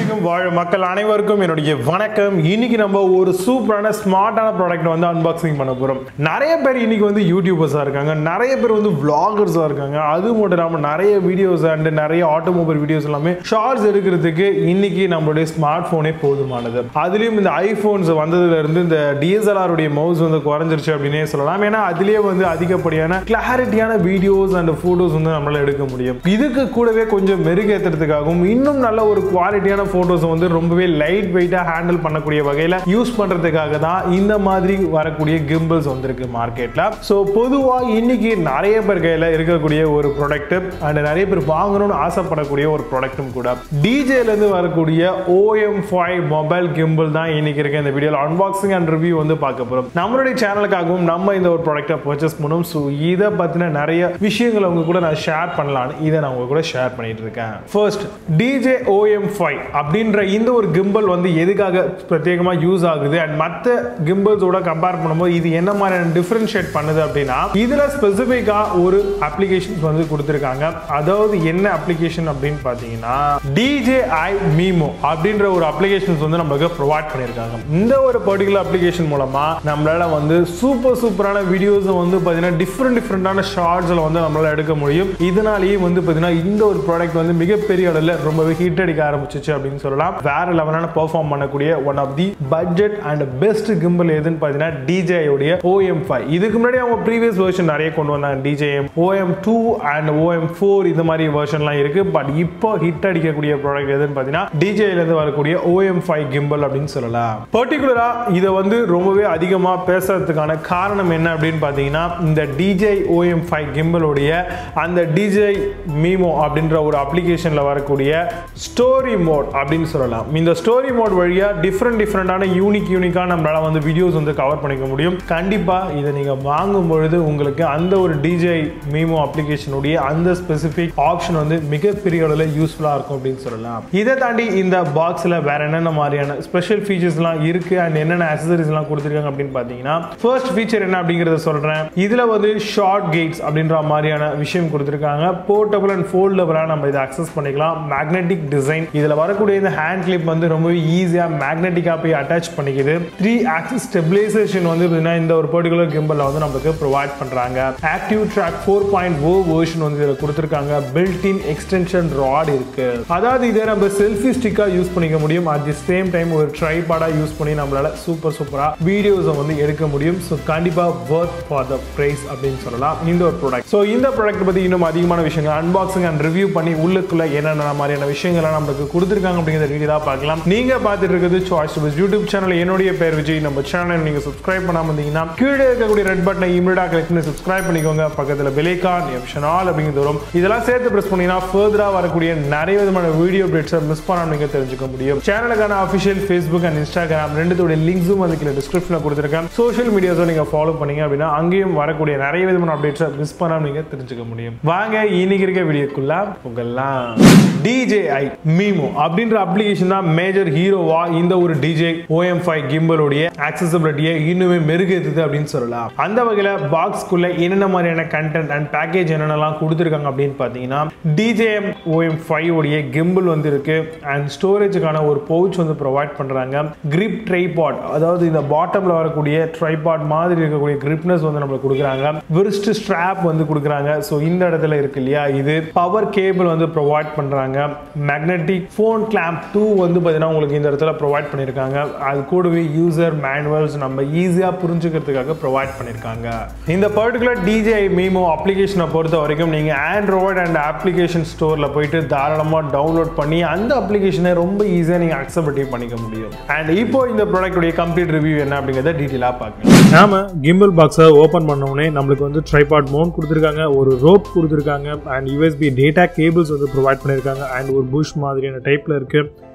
உலகெங்கும் வாழும் மக்கள் அனைவருக்கும் என்னுடைய வணக்கம். இன்னைக்கு நம்ம ஒரு சூப்பரான ஸ்மார்ட்டான ப்ராடக்ட் வந்து அன்பாக்சிங் பண்ண போறோம். நிறைய பேர் இன்னைக்கு வந்து யூடியூபர்ஸா இருக்காங்க, நிறைய பேர் வந்து vloggers இருக்காங்க. அது மட்டும் இல்லாம நிறைய வீடியோஸ் அண்ட் நிறைய ஆட்டோமொபைல் வீடியோஸ் எல்லாமே ஷார்ட்ஸ் எடுக்கிறதுக்கு இன்னைக்கு நம்மளுடைய ஸ்மார்ட் போனே போதுமானது. அதுலயும் இந்த ஐபோன்ஸ் வந்ததுல இருந்து இந்த DSLR உடைய மவுஸ் வந்து குறைஞ்சிருச்சு அப்படின்னே சொல்லலாம். ஏன்னா அதுலயே வந்து அதிகப்படியான கிளாரிட்டியான வீடியோஸ் அண்ட் போட்டோஸ் வந்து நம்மளால எடுக்க முடியும். இதுக்கு கூடவே கொஞ்சம் மெருகேற்றுறதுக்காகவும் இன்னும் நல்ல ஒரு குவாலிட்டியான போட்டோஸ் வந்து ரொம்பவே லைட் வெயிட்டா ஹேண்டில் பண்ணக்கூடிய வகையில யூஸ் பண்றதுக்காக தான் இந்த மாதிரி வரக்கூடிய கிம்பிள்ஸ் வந்திருக்கு மார்க்கெட்ல. சோ பொதுவா இன்னைக்கு நிறைய பேர் கையில இருக்கக்கூடிய ஒரு ப்ராடக்ட் அண்ட் நிறைய பேர் வாங்கணும்னு ஆசைப்படக்கூடிய ஒரு ப்ராடக்ட்டும் கூட டிஜேல இருந்து வரக்கூடிய OM5 மொபைல் கிம்பிள் தான் இன்னைக்கு இருக்க இந்த வீடியோல அன்பாக்சிங் அண்ட் ரிவ்யூ வந்து பார்க்க போறோம். நம்மளுடைய சேனலுக்காகவும் நம்ம இந்த ஒரு ப்ராடக்ட்டை பர்ச்சேஸ் பண்ணோம். சோ இத பத்தின நிறைய விஷயங்களை உங்க கூட நான் ஷேர் பண்ணலாம்னு இதை நான் உங்க கூட ஷேர் பண்ணிட்டு இருக்கேன். ஃபர்ஸ்ட் Dji Om5 அப்படின்ற இந்த ஒரு கிம்பிள் வந்து எதுக்காக பிரத்யேகமா யூஸ் ஆகுது அண்ட் மற்ற கிம்பிள்ஸோட கம்பேர் பண்ணும்போது இது என்ன மாதிரியான டிஃபரன்ஷியேட் பண்ணுது அப்படின்னா இதுல ஸ்பெசிஃபிக்கா ஒரு அப்ளிகேஷன்ஸ் வந்து கொடுத்திருக்காங்க. அதாவது என்ன அப்ளிகேஷன் அப்படின்னு பாத்தீங்கன்னா Dji Mimo அப்படின்ற ஒரு அப்ளிகேஷன்ஸ் வந்து நமக்கு ப்ரொவைட் பண்ணிருக்காங்க. இந்த ஒரு பர்டிகுலர் அப்ளிகேஷன் மூலமா நம்மளால வந்து சூப்பரான வீடியோஸ் வந்து பாத்தீங்கன்னா டிஃபரெண்டான ஷார்ட்ஸ்ல வந்து நம்மளால எடுக்க முடியும். இதனாலேயே வந்து பாத்தீங்கன்னா இந்த ஒரு ப்ராடக்ட் வந்து மிகப்பெரிய அளவில் ரொம்பவே ஹிட் அடிக்க ஆரம்பிச்சிச்சு அப்படின்னு சொல்லலாம். வேற லெவலான பெர்ஃபார்ம் பண்ணக்கூடிய one of the budget and best gimbal எதுன்னு பாத்தீங்கன்னா Dji உடைய Om5. இதுக்கு முன்னாடி அவங்க ப்ரீவியஸ் வெர்ஷன் நிறைய கொண்டு வந்தாங்க. Dji Om2 அண்ட் Om4 இந்த மாதிரி வெர்ஷன்லாம் இருக்கு. பட் இப்போ ஹிட் அடிக்கக்கூடிய ப்ராடக்ட் எதுன்னு பாத்தீங்கன்னா Dji ல இருந்து வரக்கூடிய Om5 கிம்பிள் அப்படின்னு சொல்லலாம். பர்டிகுலரா இதை வந்து ரொம்பவே அதிகமா பேசுறதுக்கான காரணம் என்ன அப்படின்னு பாத்தீங்கன்னா இந்த Dji Om5 கிம்பிளுடைய அந்த Dji Mimo அப்படின்ற ஒரு அப்ளிகேஷன்ல வரக்கூடிய ஸ்டோரி மோட் அப்படின்னு சொல்லலாம். இந்த ஸ்டோரி மோட் வழியா டிஃபரெண்டான யூனிக்கா நம்மளால வந்து வீடியோஸ் வந்து கவர் பண்ணிக்க முடியும். கண்டிப்பா இதை நீங்க வாங்கும் பொழுது உங்களுக்கு அந்த ஒரு Dji Mimo அப்ளிகேஷனுடைய அந்த ஸ்பெசிபிக் ஆப்ஷன் வந்து மிகப்பெரிய அளவில் யூஸ்ஃபுல்லா இருக்கும் அப்படின்னு சொல்லலாம். இதை தாண்டி இந்த பாக்ஸ்ல வேற என்னென்ன மாதிரியான ஸ்பெஷல் ஃபீச்சர்ஸ் எல்லாம் இருக்கு அண்ட் என்னென்ன அக்சசரிஸ் எல்லாம் கொடுத்திருக்காங்க அப்படின்னு பாத்தீங்கன்னா ஃபர்ஸ்ட் ஃபீச்சர் என்ன அப்படிங்கறத சொல்றேன். இதுல வந்து ஷார்ட் கேட்ஸ் அப்படின்ற மாதிரியான விஷயம் கொடுத்திருக்காங்க. போர்ட்டபிள் அண்ட் ஃபோல்டபிளா நம்ம இதை அக்சஸ் பண்ணிக்கலாம். மேக்னெட்டிக் டிசைன் இதுல வரக்கூடிய இந்த ஹேண்ட் கிளிப் வந்து ரொம்ப ஈஸியா மேக்னெட்டிக்கா போய் அட்டாச் பண்ணிக்குது. 3 ஆக்சிஸ் ஸ்டெபிலைசேஷன் வந்து இந்த ஒரு பர்டிகுலர் கிம்பல்ல வந்து நமக்கு ப்ரொவைட் பண்றாங்க. ஆக்டிவ் ட்ராக் 4.0 வெர்ஷன் வந்து இதுல கொடுத்திருக்காங்க. பில்ட் இன் எக்ஸ்டென்ஷன் ராட் இருக்கு. அதாவது இதை நம்ம செல்ஃபி ஸ்டிக்கா யூஸ் பண்ணிக்க முடியும். அட் தி சேம் டைம் ஒரு ட்ரைபாடா யூஸ் பண்ணி நம்மளால சூப்பரா வீடியோஸ் வந்து எடுக்க முடியும். சோ கண்டிப்பா வர்த் ஃபார் தி பிரைஸ் அப்படின்னு சொல்லலாம் இந்த ஒரு ப்ராடக்ட். சோ இந்த ப்ராடக்ட் பத்தி இன்னும் அதிகமான விஷயங்கள் அன்பாக்சிங் அண்ட் ரிவ்யூ பண்ணி உள்ளுக்குள்ள என்னென்ன மாதிரியான விஷயங்களை நமக்கு கொடுத்திருக்காங்க அப்படிங்கிற வீடியோ பார்க்கலாம். நீங்க பார்த்துட்டு இருக்கிறது Choice2Best யூடியூப் சேனல். என்னுடைய பேர் விஜய். நம்ம சேனலை நீங்க சப்ஸ்கிரைப் பண்ணாம இருந்தீங்கன்னா கீழே இருக்கக்கூடிய ரெட் பட்டனை இமிடியேட்டா கிளிக் பண்ணி சப்ஸ்கிரைப் பண்ணிக்கோங்க. பக்கத்துல பெல் ஐகான் ஆப்ஷன் ஆல் அப்படிங்கிறது வரும். இதெல்லாம் சேர்த்து பிரஸ் பண்ணீங்கன்னா ஃபர்தரா வரக்கூடிய நிறைய விதமான வீடியோ அப்டேட்ஸை மிஸ் பண்ணாம நீங்க தெரிஞ்சுக்க முடியும். சேனலுக்கான அஃபிஷியல் ஃபேஸ்புக் அண்ட் இன்ஸ்டாகிராம் ரெண்டுத்தோட லிங்க்ஸும் வந்து கீழே டிஸ்கிரிப்ஷன்ல கொடுத்திருக்கேன். சோஷியல் மீடியாஸை நீங்க ஃபாலோ பண்ணீங்க அப்படின்னா அங்கேயும் வரக்கூடிய நிறைய விதமான அப்டேட்ஸை மிஸ் பண்ணாம நீங்க தெரிஞ்சுக்க முடியும். வாங்க இன்னைக்கு இருக்க வீடியோக்குள்ள போகலாம். Dji Mimo அப்படின்ற அப்ளிகேஷன் தான் மேஜர் ஹீரோவா இந்த ஒரு Dji Om5 கிம்பிள் உடைய ஆக்சஸபிலிட்டியை இன்னுமே மெருகேத்துது அப்படின்னு சொல்லலாம். அந்த வகையில பாக்ஸ்க்குள்ள என்னென்ன மாதிரியான கண்டென்ட் அண்ட் பேக்கேஜ் என்னென்னலாம் கொடுத்திருக்காங்க அப்படின்னு பாத்தீங்கன்னா Dji Om5 உடைய கிம்பிள் வந்து இருக்கு அண்ட் ஸ்டோரேஜுக்கான ஒரு பவுச் வந்து ப்ரொவைட் பண்றாங்க. கிரிப் ட்ரைபாட், அதாவது இந்த பாட்டம்ல வரக்கூடிய ட்ரைபாட் மாதிரி இருக்கக்கூடிய கிரிப்னஸ் வந்து நமக்கு கொடுக்குறாங்க. விரிஸ்ட் ஸ்ட்ராப் வந்து கொடுக்குறாங்க. ஸோ இந்த இடத்துல இருக்கு இல்லையா, இது பவர் கேபிள் வந்து ப்ரொவைட் பண்றாங்க. மேக்னெட்டிக் ஃபோன் கிளாம்ப் 2 வந்து பாத்தீங்கன்னா உங்களுக்கு இந்த இடத்துல ப்ரொவைட் பண்ணிருக்காங்க. அது கூடவே யூசர் மேனுவல்ஸ் நம்ம ஈஸியா புரிஞ்சுக்கிறதுக்காக ப்ரொவைட் பண்ணிருக்காங்க. இந்த பர்டிகுலர் Dji Mimo அப்ளிகேஷனை பொறுத்த வரைக்கும் நீங்க ஆண்ட்ராய்டு அண்ட் அப்ளிகேஷன் ஸ்டோர்ல போயிட்டு தாராளமா டவுன்லோட் பண்ணி அந்த அப்ளிகேஷனை ரொம்ப ஈஸியா நீங்க அக்செப்ட் பண்ணிக்க முடியும். அண்ட் இப்போ இந்த ப்ராடக்ட்டுடைய கம்ப்ளீட் ரிவ்யூ என்ன அப்படிங்கறத டீடைலா பார்க்கலாம். நாம கிம்பிள் பாக்ஸை ஓபன் பண்ண உடனே நம்மளுக்கு வந்து ட்ரைபாட் மவுண்ட் கொடுத்திருக்காங்க, ஒரு ரோப் கொடுத்திருக்காங்க அண்ட் USB டேட்டா கேபிள்ஸ் வந்து ப்ரொவைட் பண்ணிருக்காங்க அண்ட் ஒரு புஷ் மாதிரியான டைப்ல இருக்கு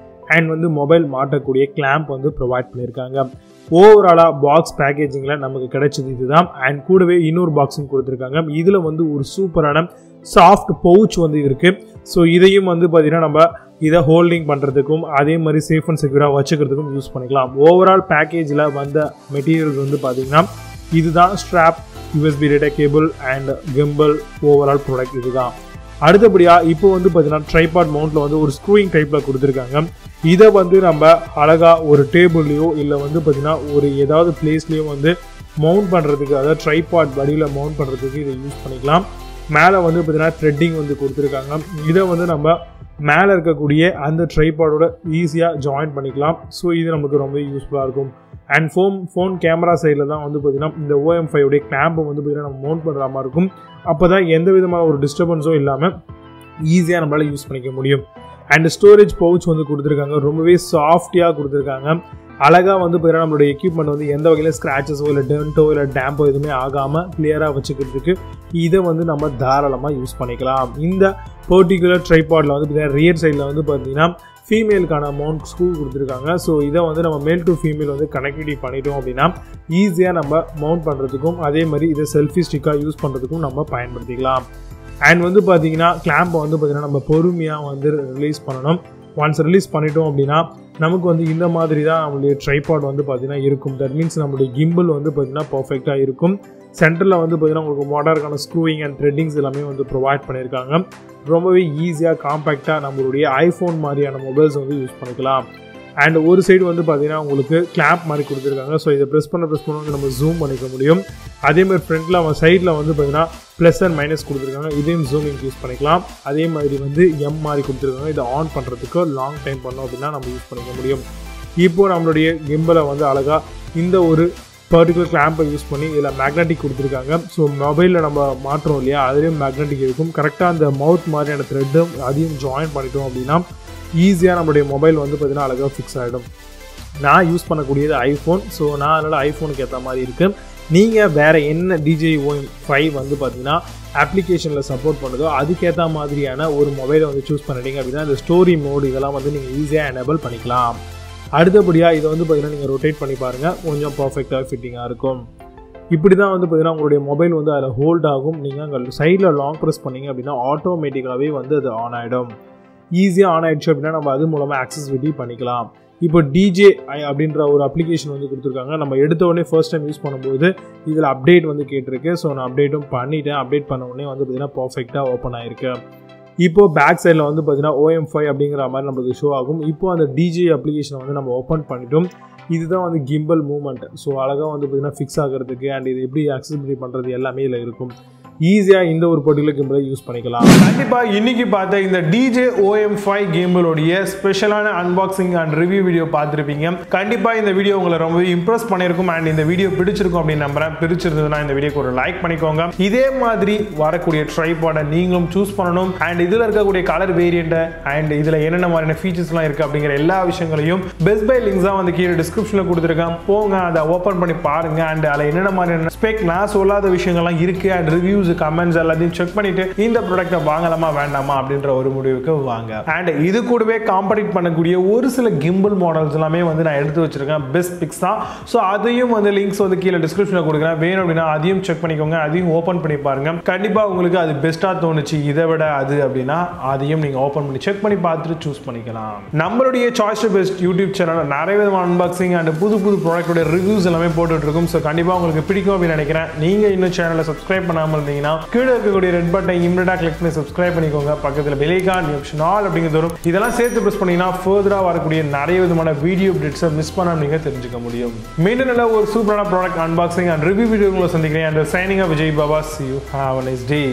அண்ட் வந்து மொபைல் மாட்டக்கூடிய கிளாம்ப் வந்து ப்ரொவைட் பண்ணிருக்காங்க. ஓவராலா பாக்ஸ் பேக்கேஜிங்ல நமக்கு கிடைச்சது இதுதான். அண்ட் கூடவே இன்னொரு பாக்ஸும் கொடுத்திருக்காங்க. இதுல வந்து ஒரு சூப்பரான சாஃப்ட் பவுச் வந்து இருக்கு. ஸோ இதையும் வந்து பாத்தீங்கன்னா நம்ம இதை ஹோல்டிங் பண்றதுக்கும் அதே மாதிரி சேஃப் அண்ட் செக்யூரா வச்சுக்கிறதுக்கும் யூஸ் பண்ணிக்கலாம். ஓவரால் பேக்கேஜ்ல வந்த மெட்டீரியல்ஸ் வந்து பாத்தீங்கன்னா இதுதான் strap, USB data cable and gimbal overall product இதுதான். அடுத்தபடியா இப்போ வந்து பார்த்தீங்கன்னா ட்ரைபாட் மவுண்ட்ல வந்து ஒரு ஸ்க்ரூயிங் டைப்ல கொடுத்துருக்காங்க. இதை வந்து நம்ம அழகா ஒரு டேபிள்லையோ இல்லை வந்து பார்த்தீங்கன்னா ஒரு ஏதாவது பிளேஸ்லையோ வந்து மவுண்ட் பண்ணுறதுக்கு, அதாவது ட்ரைபாட் வடிவில் மவுண்ட் பண்ணுறதுக்கு இதை யூஸ் பண்ணிக்கலாம். மேலே வந்து பார்த்தீங்கன்னா த்ரெட்டிங் வந்து கொடுத்துருக்காங்க. இதை வந்து நம்ம மேலே இருக்கக்கூடிய அந்த ட்ரைபாடோட ஈஸியாக ஜாயின் பண்ணிக்கலாம். ஸோ இது நமக்கு ரொம்ப யூஸ்ஃபுல்லாக இருக்கும். அண்ட் ஃபோன் கேமரா சைடில் தான் வந்து பார்த்தீங்கன்னா இந்த OM5 உடைய கிளாம்பை வந்து பார்த்தீங்கன்னா நம்ம மவுண்ட் பண்ணுற மாதிரி இருக்கும். அப்போ தான் எந்த விதமான ஒரு டிஸ்டர்பன்ஸும் இல்லாமல் ஈஸியாக நம்மளால் யூஸ் பண்ணிக்க முடியும். அண்ட் ஸ்டோரேஜ் பவுச் வந்து கொடுத்துருக்காங்க. ரொம்பவே சாஃப்டியாக கொடுத்துருக்காங்க. அழகாக வந்து பார்த்தீங்கன்னா நம்மளுடைய எக்யூப்மெண்ட் வந்து எந்த வகையில் ஸ்க்ராச்சஸோ இல்லை டென்ட்டோ இல்லை டேம்போ எதுவுமே ஆகாமல் கிளியராக வச்சுக்கிறதுக்கு இதை வந்து நம்ம தாராளமாக யூஸ் பண்ணிக்கலாம். இந்த பர்டிகுலர் ட்ரைபாடில் வந்து பார்த்தீங்கன்னா ரியர் சைடில் வந்து பார்த்தீங்கன்னா ஃபீமேலுக்கான மவுண்ட் ஸ்க்ரூ கொடுத்துருக்காங்க. ஸோ இதை வந்து நம்ம மேல் டு ஃபீமேல் வந்து கனெக்டிவிட்டி பண்ணிட்டோம் அப்படின்னா ஈஸியாக நம்ம மவுண்ட் பண்ணுறதுக்கும் அதே மாதிரி இதை செல்ஃபி ஸ்டிக்காக யூஸ் பண்ணுறதுக்கும் நம்ம பயன்படுத்திக்கலாம். அண்ட் வந்து பார்த்தீங்கன்னா கிளாம்பை வந்து பார்த்தீங்கன்னா நம்ம பொறுமையாக வந்து ரிலீஸ் பண்ணணும். ஒன்ஸ் ரிலீஸ் பண்ணிட்டோம் அப்படின்னா நமக்கு வந்து இந்த மாதிரி தான் நம்மளுடைய ட்ரைபாட் வந்து பார்த்தீங்கன்னா இருக்கும். தட் மீன்ஸ் நம்மளுடைய கிம்பிள் வந்து பார்த்தீங்கன்னா பர்ஃபெக்டாக இருக்கும். சென்டரில் வந்து பார்த்தீங்கன்னா உங்களுக்கு மாடர்க்கான ஸ்க்ரூயிங் அண்ட் த்ரெட்டிங்ஸ் எல்லாமே வந்து ப்ரொவைட் பண்ணியிருக்காங்க. ரொம்பவே ஈஸியாக காம்பேக்டாக நம்மளுடைய ஐஃபோன் மாதிரியான மொபைல்ஸ் வந்து யூஸ் பண்ணிக்கலாம். அண்ட் ஒரு சைடு வந்து பார்த்தீங்கன்னா உங்களுக்கு கிளாப் மாதிரி கொடுத்துருக்காங்க. ஸோ இதை ப்ரெஸ் பண்ண வந்து நம்ம ஜூம் பண்ணிக்க முடியும். அதேமாதிரி ஃப்ரண்ட்டில் அவன் சைடில் வந்து பார்த்தீங்கன்னா ப்ளஸ் அண்ட் மைனஸ் கொடுத்துருக்காங்க. இதையும் ஜூமிங் யூஸ் பண்ணிக்கலாம். அதே மாதிரி வந்து எம் மாதிரி கொடுத்துருக்காங்க. இதை ஆன் பண்ணுறதுக்கு லாங் டைம் பண்ணோம் அப்படின்னா நம்ம யூஸ் பண்ணிக்க முடியும். இப்போது நம்மளுடைய கிம்பலை வந்து அழகாக இந்த ஒரு பர்டிகுலர் கிளாம்பை யூஸ் பண்ணி இதில் மேக்னெட்டிக் கொடுத்துருக்காங்க. ஸோ மொபைலில் நம்ம மாற்றோம் இல்லையா, அதுலேயும் மேக்னெட்டிக் இருக்கும். கரெக்டாக அந்த மவுத் மாதிரியான த்ரெட்டும் அதையும் ஜாயின் பண்ணிட்டோம் அப்படின்னா ஈஸியாக நம்மளுடைய மொபைல் வந்து பார்த்தீங்கன்னா அழகாக ஃபிக்ஸ் ஆகிடும். நான் யூஸ் பண்ணக்கூடியது ஐஃபோன். ஸோ நான் அதனால் ஐஃபோனுக்கு ஏற்ற மாதிரி இருக்குது. நீங்கள் வேறு என்ன Dji Om5 வந்து பார்த்தீங்கன்னா அப்ளிகேஷனில் சப்போர்ட் பண்ணுதோ அதுக்கேற்ற மாதிரியான ஒரு மொபைலை வந்து சூஸ் பண்ணிட்டீங்க அப்படின்னா இந்த ஸ்டோரி மோட் இதெல்லாம் வந்து நீங்கள் ஈஸியாக எனேபிள் பண்ணிக்கலாம். அடுத்தபடியாக இதை வந்து பார்த்தீங்கன்னா நீங்கள் ரொட்டேட் பண்ணி பாருங்கள், கொஞ்சம் பர்ஃபெக்டாக ஃபிட்டிங்காக இருக்கும். இப்படி தான் வந்து பார்த்தீங்கன்னா உங்களுடைய மொபைல் வந்து அதில் ஹோல்ட் ஆகும். நீங்கள் அங்கே சைடில் லாங் ப்ரெஸ் பண்ணிங்க அப்படின்னா ஆட்டோமேட்டிக்காகவே வந்து அது ஆன் ஆகிடும். ஈஸியாக ஆன் ஆகிடுச்சு அப்படின்னா நம்ம அது மூலமாக ஆக்சசிபிலிட்டி பண்ணிக்கலாம். இப்போ Dji அப்படின்ற ஒரு அப்ளிகேஷன் வந்து கொடுத்துருக்காங்க. நம்ம எடுத்த உடனே ஃபர்ஸ்ட் டைம் யூஸ் பண்ணும்போது இதில் அப்டேட் வந்து கேட்டிருக்கு. ஸோ நான் அப்டேட்டும் பண்ணிட்டேன். அப்டேட் பண்ண உடனே வந்து பார்த்தீங்கன்னா பர்ஃபெக்டாக ஓப்பன் ஆகிருக்கு. இப்போ பேக் சைடில் வந்து பார்த்தீங்கன்னா OM5 அப்படிங்கிற மாதிரி நம்மளுக்கு ஷோ ஆகும். இப்போ அந்த Dji அப்ளிகேஷனை வந்து நம்ம ஓப்பன் பண்ணிட்டோம். இதுதான் வந்து கிம்பல் மூவ்மெண்ட். ஸோ அழகாக வந்து பார்த்தீங்கன்னா ஃபிக்ஸ் ஆகிறதுக்கு அண்ட் இது எப்படி ஆக்சசிபிலிட்டி பண்ணுறது எல்லாமே இதில் இருக்கும். ஈஸியாக இந்த ஒரு பர்டிகுலர் கிம்பலை யூஸ் பண்ணிக்கலாம். கண்டிப்பாக இன்னைக்கு பார்த்த இந்த Dji Om5 கிம்பலோடைய ஸ்பெஷலான அன்பாக்சிங் அண்ட் ரிவ்யூ வீடியோ பார்த்துருப்பீங்க. கண்டிப்பாக இந்த வீடியோ உங்களை ரொம்பவே இம்ப்ரெஸ் பண்ணியிருக்கும் அண்ட் இந்த வீடியோ பிடிச்சிருக்கும் அப்படின்னு நம்புறேன். பிடிச்சிருந்ததுன்னா இந்த வீடியோக்கு ஒரு லைக் பண்ணிக்கோங்க. இதே மாதிரி வரக்கூடிய ட்ரைபாடை நீங்களும் சூஸ் பண்ணணும் அண்ட் இதில் இருக்கக்கூடிய கலர் வேரியண்ட்டை அண்ட் இதில் என்னென்ன மாதிரியான ஃபீச்சர்ஸ்லாம் இருக்குது அப்படிங்கிற எல்லா விஷயங்களையும் பெஸ்ட் பை லிங்க்ஸாக வந்து கீழே டிஸ்கிரிப்ஷனில் கொடுத்துருக்கேன். போங்க அதை ஓப்பன் பண்ணி பாருங்க அண்ட் அதில் என்னென்ன மாதிரியான ஸ்பெக் நான் சொல்லாத விஷயங்கள்லாம் இருக்குது அண்ட் ரிவ்யூஸ் கமெண்ட்ஸ் எல்லாத்தையும் செக் பண்ணிட்டு இந்த ப்ராடக்ட்டை வாங்கலாமா வேண்டாமா அப்படின்ற ஒரு முடிவுக்கு வாங்க. அண்ட் இது கூடவே காம்படிட் பண்ணக்கூடிய ஒரு சில கிம்பிள் மாடல்ஸ் எல்லாமே வந்து நான் எடுத்து வச்சிருக்கேன். பெஸ்ட் பிக்ஸ் தான். ஸோ அதையும் வந்து லிங்க்ஸ் வந்து கீழே டிஸ்கிரிப்ஷனில் கொடுக்குறேன். வேணும் அப்படின்னா அதையும் செக் பண்ணிக்கோங்க. அதையும் ஓப்பன் பண்ணி பாருங்க. கண்டிப்பாக உங்களுக்கு அது பெஸ்ட்டாக தோணுச்சு இதை விட அது அப்படின்னா அதையும் நீங்கள் ஓப்பன் பண்ணி செக் பண்ணி பார்த்துட்டு சூஸ் பண்ணிக்கலாம். நம்மளுடைய Choice2Best யூடியூப் சேனல் நிறைய விதமான அன்பாக்சிங் அண்ட் புது ப்ராடக்டோட ரிவ்யூஸ் எல்லாமே போட்டுட்டு இருக்கும். ஸோ கண்டிப்பாக உங்களுக்கு பிடிக்கும் அப்படின்னு நினைக்கிறேன். நீங்கள் இன்னும் சேனலை சப்ஸ்கிரைப் பண்ணாமல் இருந்தீங்கன்னா கீழே இருக்கக்கூடிய ரெட் பட்டனை இமிடியேட்டா கிளிக் பண்ணி சப்ஸ்கிரைப் பண்ணிக்கோங்க. பக்கத்தில் பெல் ஐகான் ஆப்ஷன் ஆல் அப்படிங்கிறது வரும். இதெல்லாம் சேர்த்து பிரஸ் பண்ணீங்கன்னா ஃபர்தரா வரக்கூடிய நிறைய விதமான வீடியோ அப்டேட்ஸை மிஸ் பண்ணாம நீங்க தெரிஞ்சுக்க முடியும். மீண்டும் நல்ல ஒரு சூப்பரான ப்ராடக்ட் அன்பாக்சிங் அண்ட் ரிவ்யூ வீடியோங்களை சந்திக்கிறேன். And signing off Vijay Baba. See you. Have a nice day.